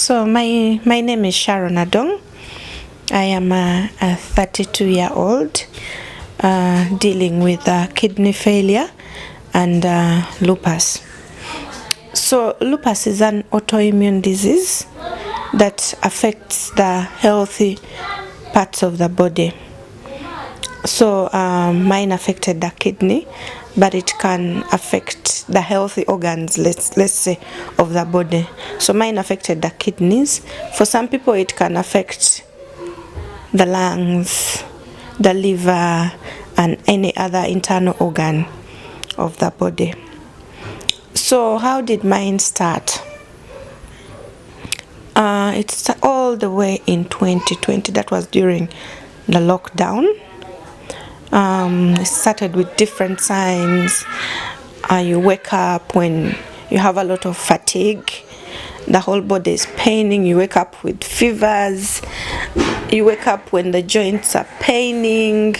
So my name is Sharon Adong. I am a 32-year-old dealing with kidney failure and lupus. So lupus is an autoimmune disease that affects the healthy parts of the body. So mine affected the kidney, but it can affect the healthy organs, let's say, of the body. So mine affected the kidneys. For some people it can affect the lungs, the liver, and any other internal organ of the body. So how did mine start? It's all the way in 2020. That was during the lockdown. It started with different signs. You wake up when you have a lot of fatigue. The whole body is paining. You wake up with fevers. You wake up when the joints are paining.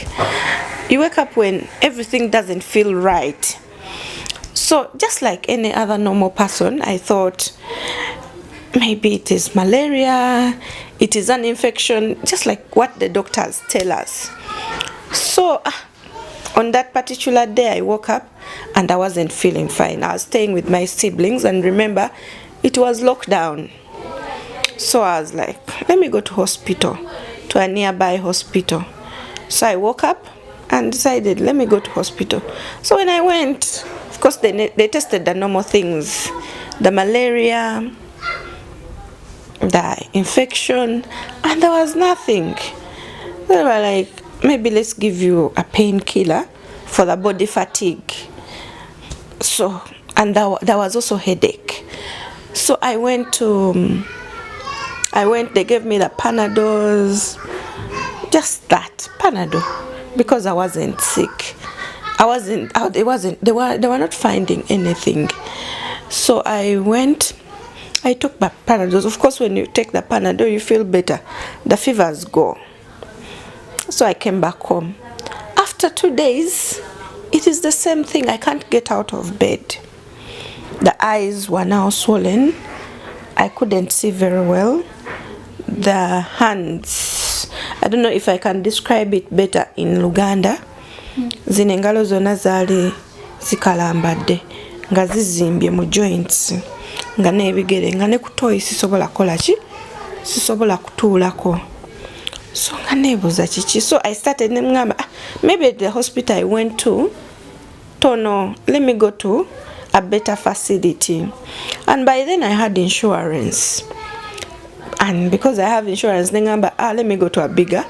You wake up when everything doesn't feel right. So just like any other normal person, I thought maybe it is malaria, it is an infection, just like what the doctors tell us. So on that particular day I woke up and I wasn't feeling fine. I was staying with my siblings, and remember, it was lockdown. So I was like, let me go to hospital, to a nearby hospital. So I woke up and decided, let me go to hospital. So when I went, of course they tested the normal things, the malaria, the infection, and there was nothing. They were like, maybe let's give you a painkiller for the body fatigue. So, and there was also headache. So I went, they gave me the Panadols, just that, Panadol, because I wasn't sick. They were not finding anything. So I went, I took my Panadols. Of course, when you take the Panadol, you feel better. The fevers go. So I came back home. After 2 days, it is the same thing. I can't get out of bed. The eyes were now swollen. I couldn't see very well. The hands, I don't know if I can describe it better in Luganda. Zino engalo zonna zaali zikalambadde nga zizimbye mu joints, nga n'ebigere, nga ne kutoyi sisobola kola ki, sisobola kutuulako. So nga nebuuza kiki. So I started nemugamba, maybe at the hospital I went to, tono, let me go to a better facility. And by then I had insurance. And because I have insurance, nengamba, let me go to a bigger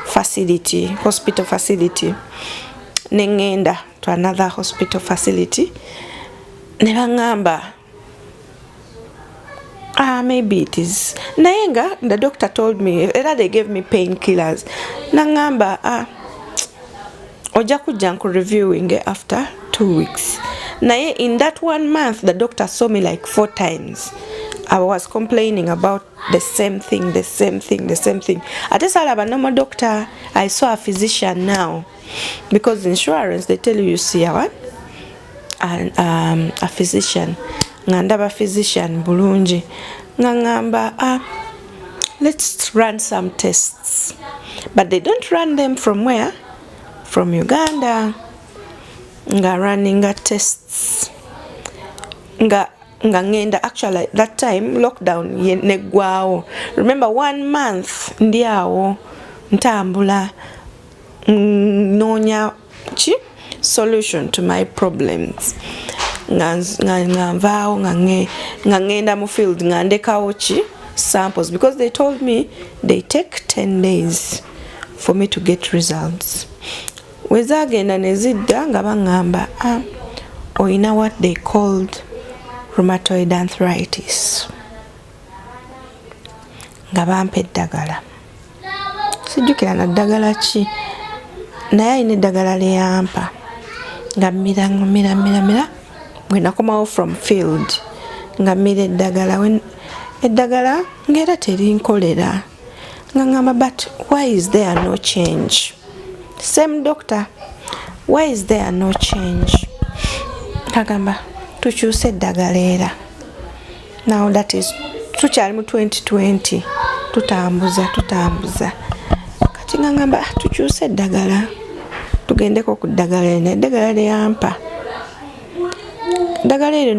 facility, hospital facility. Nengenda to another hospital facility. Nebangamba, maybe it is. Nayenga, the doctor told me, they gave me painkillers. Nangamba, oja kujja nku reviewing after 2 weeks. Naye in that 1 month, the doctor saw me like 4 times. I was complaining about the same thing. At a salaba normal doctor, I saw a physician now. Because insurance, they tell you see what? A physician. Ngandaba physician bulungi. Ngamba, let's run some tests. But they don't run them from where? From Uganda. Nga running tests. Nga ngenda, actually that time lockdown negwao. Remember 1 month ndiawo ntambula nonya solution to my problems. Ngavao ngenda mu field ngandekawo samples, because they told me they take 10 days for me to get results. Wezagenda nezidda nga bangamba oyina what they called rheumatoid arthritis. Nga bampa eddagala. Sijjukira na ddagala ki, naye ayina eddagala lyampa. Nga mmira bwe nakomawo from field. Nga mmira eddagala ng'era terinkolera. Nga ngamba, but why is there no change? Same doctor, why is there no change? Kagamba, tukyuse eddagala era. Now that is tukyali mu 2020 tutambuza kati ngamba tukyuse eddagala tugendeko ku ddagala eno eddagala lyampa eddagala eryo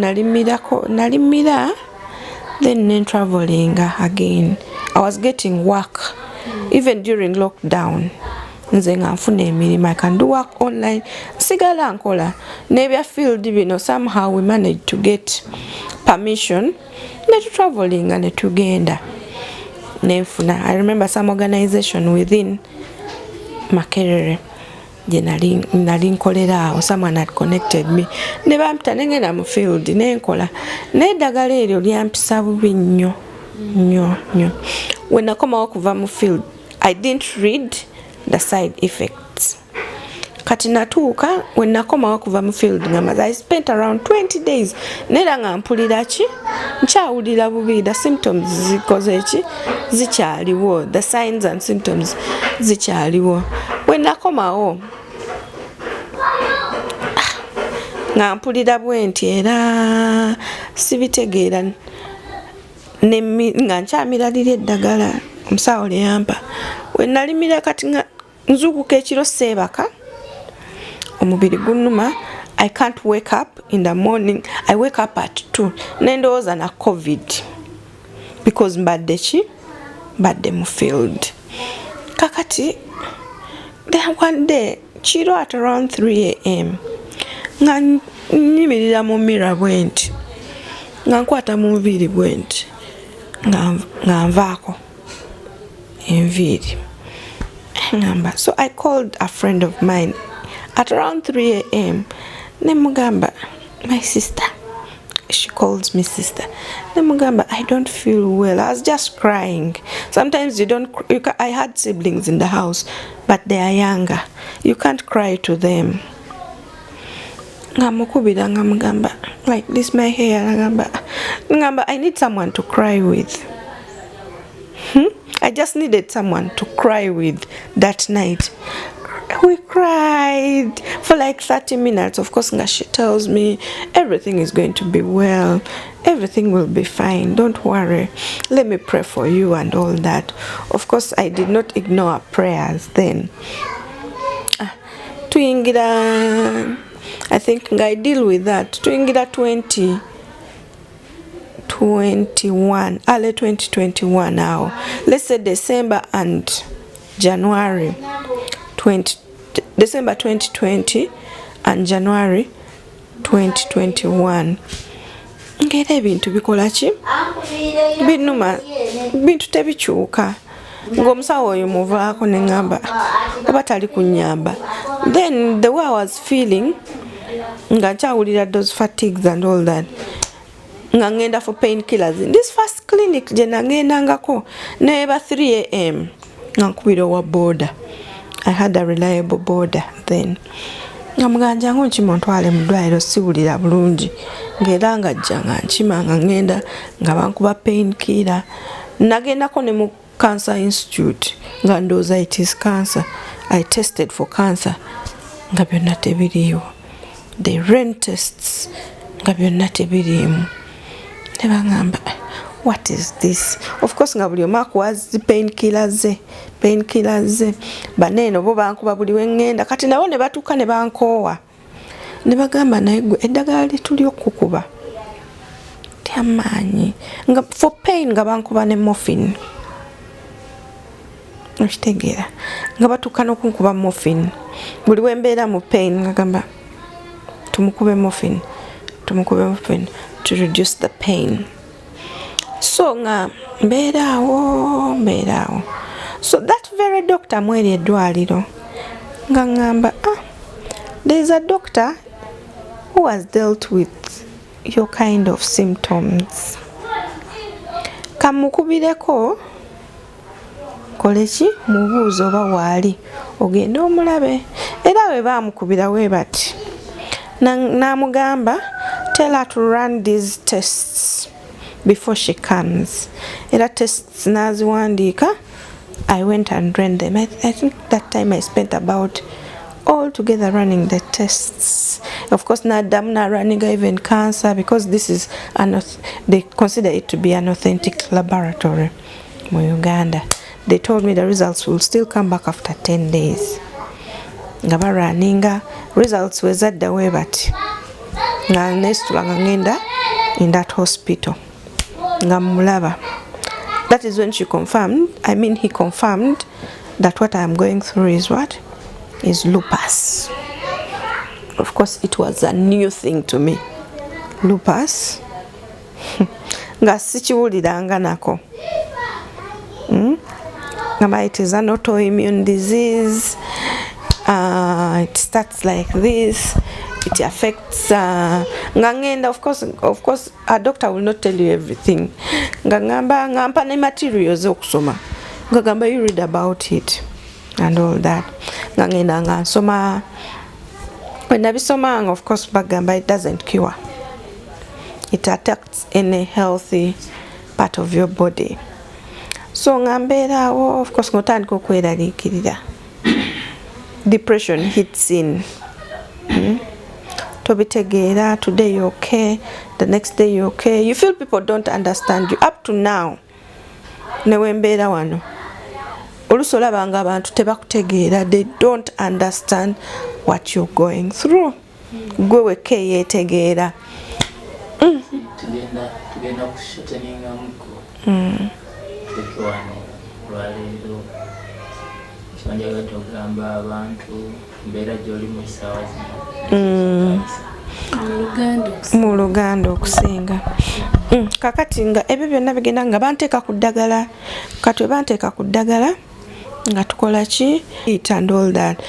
nalimira then traveling again. I was getting work even during lockdown. Nze nga nfuna emirimu, I can do work online, sigala nkola nebya field bino. Somehow we managed to get permission ne traveling and tugenda nenfuna. I remember some organization within Makerere je nali nkolera awo, someone had connected me ne bampita nengenda mu field nenkola n'eddagala eryo lyampisa bubi nnyo. When nakomawo kuva mu field, I didn't read the side effects. Kati natuuka when nakomawo kuva mu field ngamaze, I spent around 20 days nera nga mpulira ki nkyawulira bubi, the symptoms zikoze ki zikyaliwo, the signs and symptoms zikyaliwo. When nakomawo nga mpulira bwenti era sibitegeera nga nkyamiralira eddagala omusawo lyampa. We nalimira kati nga nzuukuka ekiro seebaka, omubiri gunnuma. I can't wake up in the morning. I wake up at 2 nendowooza na COVID because mbadde mu field. Kakati then one day kiro at around 3 a.m. nga nyimirira mu mirror bwenti nga nkwata mu nviiri bwenti nga nvaako enviiri ngamba. So I called a friend of mine at around 3 a.m. Nemugamba, my sister, she calls me sister. Nemugamba, I don't feel well. I was just crying. Sometimes I had siblings in the house, but they are younger. You can't cry to them. Ngamukubira ngamugamba, like this my hair. Ngamba, I need someone to cry with. I just needed someone to cry with that night. We cried for like 30 minutes. Of course, she tells me everything is going to be well. Everything will be fine. Don't worry. Let me pray for you and all that. Of course, I did not ignore her prayers then. Tuingira, I think I deal with that. Tuingira 2021, early 2021 now. Let's say December and January. December 2020 and January 2021. Ngera ebintu bikola ki binuma bintu tebikyuka ng'omusawo oyo muvaako ne ngamba oba tali kunyamba. Then the way I was feeling nga nkyawulira those fatigues and all that, nga ngenda for painkillers in this first clinic gye nagendangako neba 3 a.m. nga nkubira wa border. I had a reliable border then. Ngamuganja ngo nkima ntwale mu ddwaliro siwulira bulungi ng'era nga ajja nga nkima nga ngenda nga bankuba painkiller. Nagendako ne mu Cancer Institute nga ndowooza it is cancer. I tested for cancer nga byonna tebiriiwo. They ran tests nga byonna tebiriimu. Ne bangamba, what is this? Of course nga buli omu akuwa painkillers ze baneeno bo bankuba buli wengenda. Kati nabo ne batuuka ne bankoowa ne bagamba naye gwe eddagala lituli okukuba tyamaanyi nga for pain nga bankuba ne morphine. Okitegeera nga batuuka n'okunkuba morphine buli wembeera mu pain nga gamba tumukube morphine to reduce the pain. So nga mbeeraawo. So that very doctor mweri eddwaliro nga ngamba, there is a doctor who has dealt with your kind of symptoms. Kamukubireko koleki mubuuze oba waali ogenda omulabe. Era we baamukubira we bati namugamba, tell her to run these tests before she comes. Era tests naziwandiika. I went and ran them. I think that time I spent about all together running the tests. Of course, naddamu running even cancer, because this is they consider it to be an authentic laboratory in Uganda. They told me the results will still come back after 10 days. Nga baraninga results wezaddawe bati nga nesitula nga ngenda in that hospital nga mulaba. That is when he confirmed that what I am going through is what? Is lupus. Of course, it was a new thing to me. Lupus. Nga sikiwuliranga nako. It is an autoimmune disease. It starts like this. It affects ngangenda. Of course, a doctor will not tell you everything. Ngampa ne materials okusoma. Ngagamba, you read about it and all that. Ngangenda ngansoma. When nabisomanga, of course, bagamba it doesn't cure. It attacks any healthy part of your body. So ngambera, of course, ngotandika okweraliikirira. Depression hits in. Tobitegeera, today you're okay, the next day you're okay. You feel people don't understand you. Up to now, newembeera wano, oluusi olabanga abantu tebakutegeera. They don't understand what you're going through. Gwe wekka yeetegeera. Tugenda kushotaninga muko. Tukiwano lwaleero. Kimanjaga tugamba abantu mbeera gy'oli mu ssaawa zino. Mu Luganda okusinga. Kakati nga ebyo byonna bigenda nga banteeka ku ddagala. Kati we banteeka ku ddagala nga tukola ki? Eat and all that.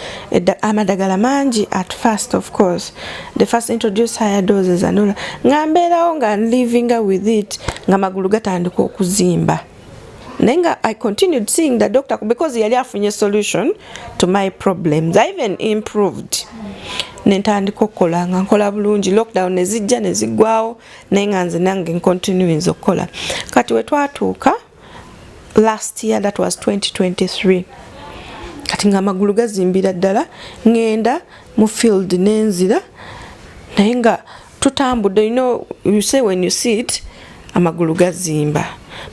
Amadagala mangi at first, of course. They first introduced higher doses and all. Nga mbeerawo nga living with it nga magulu gatandika okuzimba. Nenga I continued seeing the doctor because yali afunye solution to my problems. I even improved. Nentandika okukola nga nkola bulungi. Lockdown nezijja nezigwawo nenga nze nange nkontinuinza okukola. Kati we twatuuka last year, that was 2023. Kati nga amagulu gazimbira ddala, ngenda mu field nenzira naye nga tutambudde. You know, you say when you sit amagulu gazimba,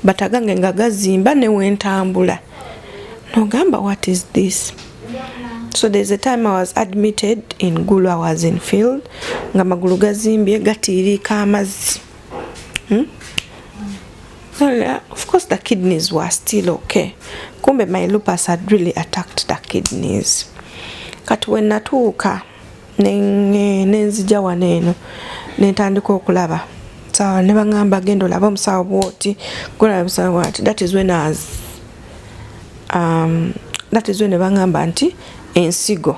but agange nga gazimba ne wentambula. Nogamba, what is this? So there's a time I was admitted in Gulu. I was in field nga amagulu gazimbye gatiirika amazzi. Of course, the kidneys were still okay. Kumbe my lupus had really attacked the kidneys. Kati when natuuka nenzija waneeno nentandika okulaba. So ne bangamba genda olaba omusawo bwoti, golaba omusawo bwati. That is when I was that is when ne bangamba nti ensigo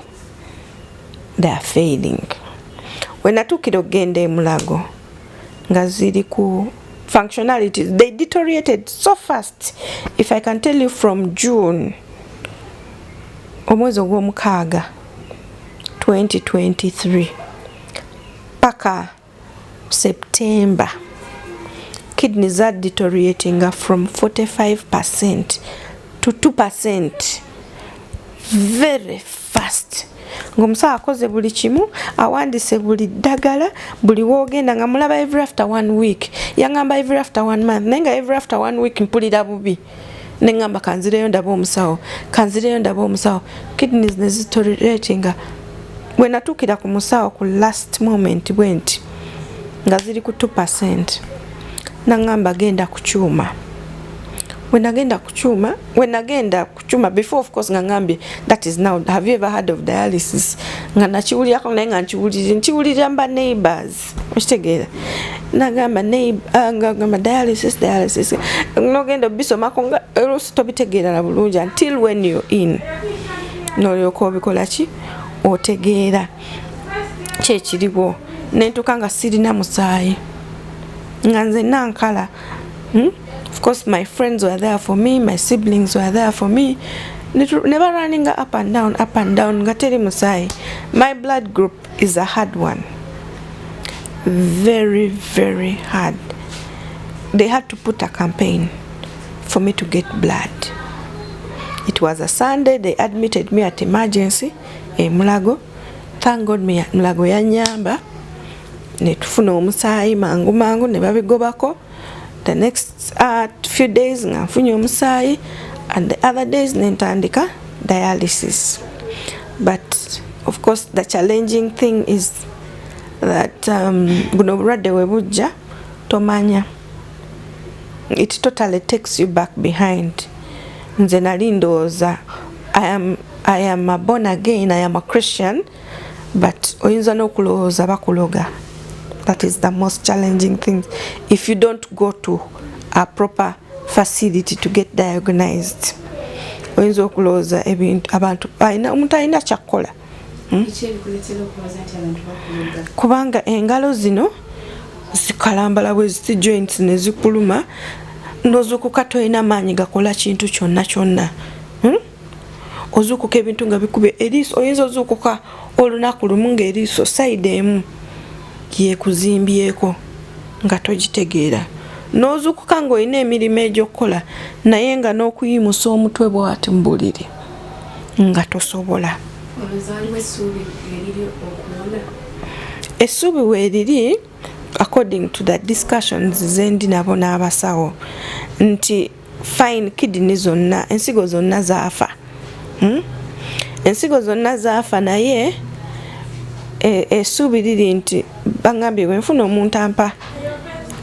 they are failing. When natuukira okugenda e Mulago nga ziri ku functionalities, they deteriorated so fast. If I can tell you, from June omwezi ogw'omukaaga 2023 paka September, kidneys are deteriorating from 45% to 2%. Very fast. Ngomusawo akoze buli kimu, awandise buli ddagala, buli woogenda nga mulaba every after 1 week. Yangamba every after 1 month. Nenga every after 1 week mpulira bubi. Nengamba kanzireyo ndaba omusawo, kanzireyo ndaba omusawo. Kidneys ne deteriorating. When natuukira ku musawo ku last moment bwenti nga ziri ku 2%. Nangamba genda ku kyuma. When agenda kuchuma, before of course ngambye, that is now, have you ever heard of dialysis? Nga nachiwulirako naye nga nchiwulira mba neighbors. Mshitegeera. Nagamba ngamba dialysis. Nogenda bisomako nga oluusi tobitegeera na bulungi until when you're in. N'olyoka obikola ki? Otegeera kyekiriwo. Nentuuka nga sirina musaayi. Nga nze nankala. Of course, my friends were there for me, my siblings were there for me. Never running up and down. Ngateri musai. My blood group is a hard one. Very, very hard. They had to put a campaign for me to get blood. It was a Sunday. They admitted me at emergency in Mulago. thank God mulago yanyamba ne tufuna omusaayi mangu ne babigobako. The next few days nga nfunye omusaayi, and the other days nentandika dialysis. But of course the challenging thing is that buno obulwadde we bujja tomanya. It totally takes you back behind. Nze nali ndowooza I am a born again, I am a Christian, but oyinza n'okulowooza bakuloga. That is the most challenging thing. If you don't go to a proper facility to get diagnosed, oyinza okulowooza ebintu abantu omuntu alina kyakkola. Kubanga engalo zino zikalambala bwe ziti joints ne zikuluma, n'ozuukuka toyina maanyi gakola kintu kyonna. Ozuukuka ebintu nga bikube eriiso, oyinza ozuukuka olunaku lumu ng'eriiso side emu yekuzimbyeko nga togitegeera. N'ozuukuka ng'olina emirimu egy'okukola naye nga n'okuyimusa omutwe bw'ati mu buliri nga tosobola. Essuubi weeriri, according to the discussions zendi nabo n'abasawo, nti fine kidney zonna, ensigo zonna zaafa. Ensigo zonna zaafa naye essuubi liri nti bangambye bwe nfuna omuntu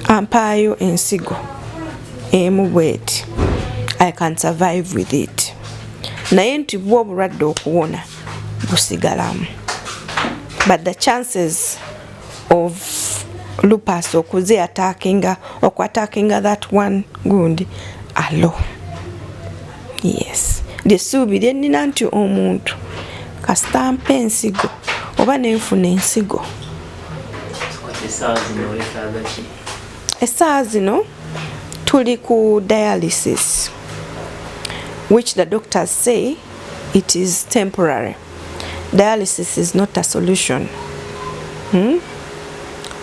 ampaayo ensigo emu bweti, I can survive with it. Naye nti bwo obulwadde okuwona busigalamu. But the chances of lupus attacking that one wound are low. Yes. Lyessuubi lye nnina nti omuntu kasita ampa ensigo oba nenfuna ensigo. Essaawa zino tuli ku dialysis, which the doctors say it is temporary. Dialysis is not a solution.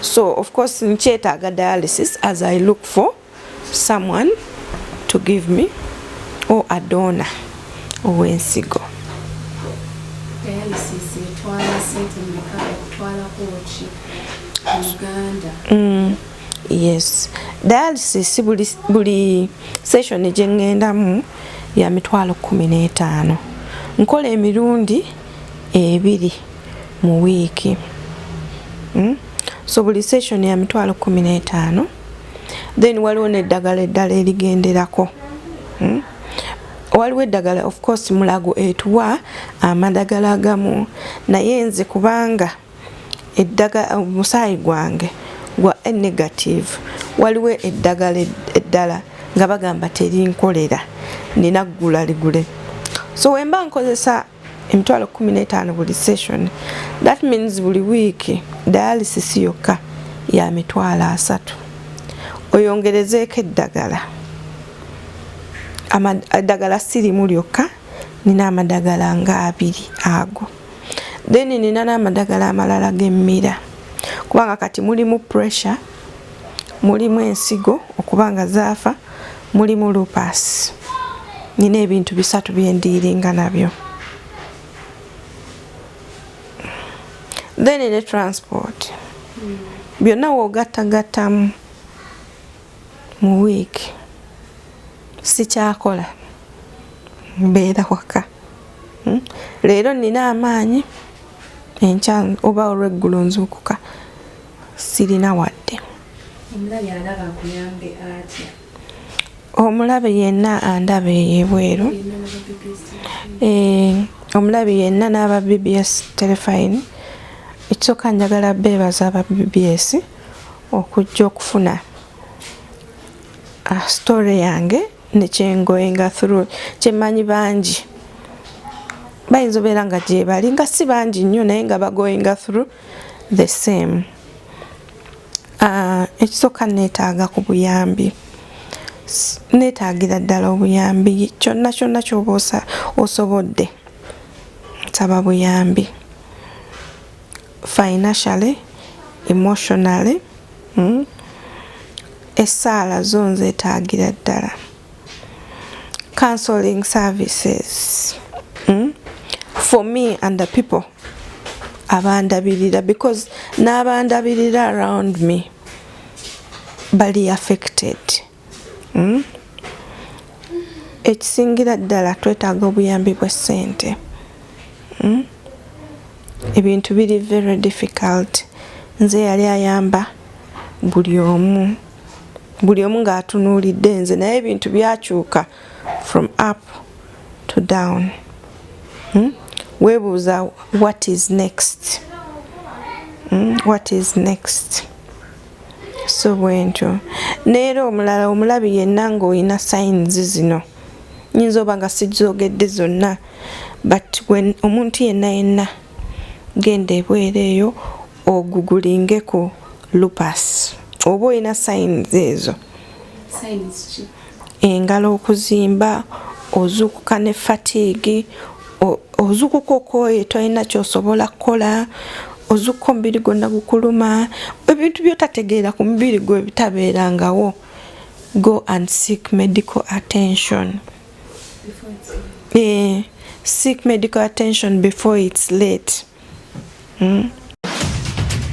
So of course nkyetaaga dialysis as I look for someone to give me or a donor ow'ensigo. Dialysis etwala sente mmeka okutwalako ki Uganda? Yes. Dialysis buli session gye ŋŋendamu ya mitwalo 15. Nkola emirundi 2 mu wiiki. So buli session ya mitwalo 15. Then waliwo n'eddagala eddala erigenderako. Waliwo eddagala of course mulago etuwa amadagala agamu, naye nze kubanga omusaayi gwange gwa negative, waliwo eddagala eddala nga bagamba terinkolera, nina ggula ligule. So wemba nkozesa emitwalo 15 buli session, that means buli wiiki dialysis yokka ya mitwalo 3. Oyongerezeeko eddagala. Amadagala sirimu lyokka, nina amadagala nga 2 ago. Then nina n'amadagala amalala g'emmira, kubanga kati mulimu pressure, mulimu ensigo okubanga zaafa, mulimu lupus. Nina ebintu 3 byendiiringa nabyo. Then ne transport. Byonna w'ogattagattamu mu wiiki sikyakola, mbeera waka. Leero nina amaanyi, enkya oba olw'eggulo nzuukuka sirina wadde. Omulabe alaba akuyambe atya? Omulabe yenna andaba ebweru. Omulabe yenna n'aba BBS Telefine. Ekisooka njagala beebaza aba BBS okujja okufuna story yange nekyengoyenga through. Kyemanyi bangi bayinza obeera nga gye bali nga si bangi nnyo naye nga bagoyinga through the same. Ekisooka neetaaga ku buyambi, neetaagira ddala obuyambi, kyonna ky'oba osobodde nsaba buyambi, financially, emotionally. Essaala zo nzeetaagira ddala. Counseling services for me and the people abandabirira, because n'abandabirira around me bali affected. Ekisingira ddala twetaaga obuyambi bw'essente. Ebintu biri very difficult. Nze yali ayamba buli omu ng'atunuulidde nze, naye ebintu byakyuka from up to down. Weebuuza what is next? What is next? So bwentyo. Neera omulala omulabi yenna ng'olina signs zino. Nyinza oba nga sizogedde zonna, but when omuntu yenna genda ebweru eyo ogugulingeko lupus. Oba olina signs ezo. Signs ki? Engalo okuzimba, ozuukuka ne fatigue, ozuukuka okwoye tolina ky'osobola kukola, ozuukuka omubiri gwonna gukuluma, ebintu by'otategeera ku mubiri gwe bitabeerangawo. Go and seek medical attention. Seek medical attention before it's late.